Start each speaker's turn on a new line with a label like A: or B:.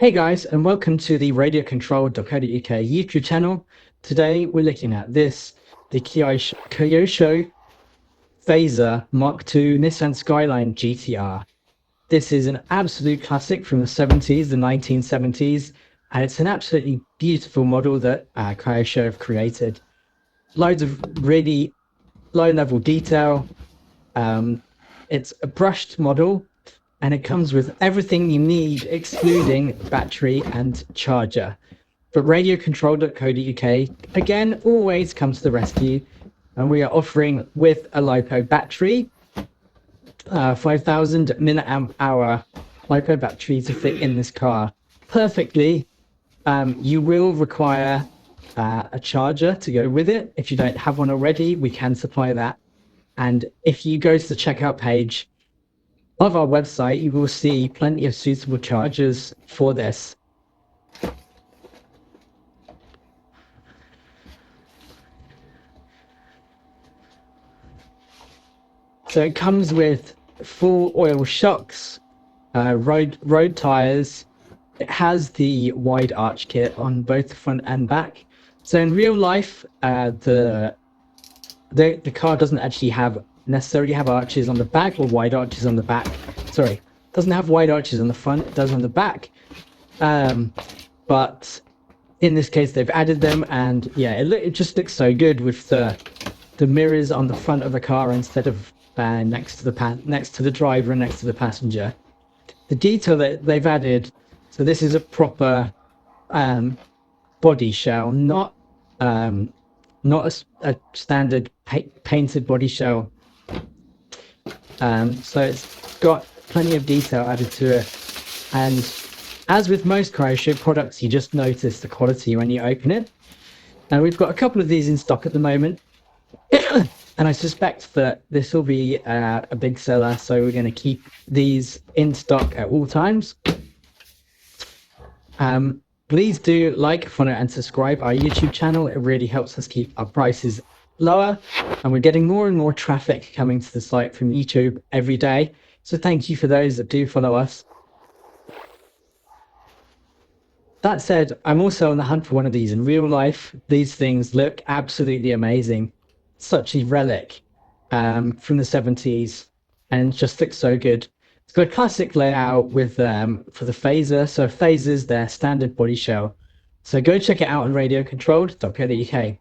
A: Hey guys, and welcome to the radiocontrol.co.uk YouTube channel. Today we're looking at the Kyosho FAZER Mk2 Nissan Skyline GTR. This is an absolute classic from the 70s, the 1970s, and it's an absolutely beautiful model that Kyosho have created. Loads of really low-level detail. It's a brushed model, and it comes with everything you need, excluding battery and charger. But radiocontrol.co.uk, again, always comes to the rescue, and we are offering with a LiPo battery, 5,000 milliamp hour LiPo battery to fit in this car perfectly. You will require a charger to go with it. If you don't have one already, we can supply that. And if you go to the checkout page of our website, you will see plenty of suitable chargers for this. So it comes with full oil shocks, road tires. It has the wide arch kit on both the front and back. So in real life, the car doesn't actually necessarily have arches on the back or wide arches on the back. Sorry, doesn't have wide arches on the front, it does on the back. But in this case they've added them, and yeah, it just looks so good with the mirrors on the front of the car instead of next to the driver and next to the passenger. The detail that they've added, so this is a proper body shell, not a standard painted body shell. So it's got plenty of detail added to it, and as with most Kyosho products, you just notice the quality when you open it. And we've got a couple of these in stock at the moment, and I suspect that this will be a big seller, so we're going to keep these in stock at all times. Please do like, follow, and subscribe our YouTube channel. It really helps us keep our prices lower, and we're getting more and more traffic coming to the site from YouTube every day. So thank you for those that do follow us. That said, I'm also on the hunt for one of these in real life. These things look absolutely amazing. Such a relic from the 70s, and just looks so good. It's got a classic layout with for the phaser. So phasers, their standard body shell. So go check it out on radiocontrol.co.uk.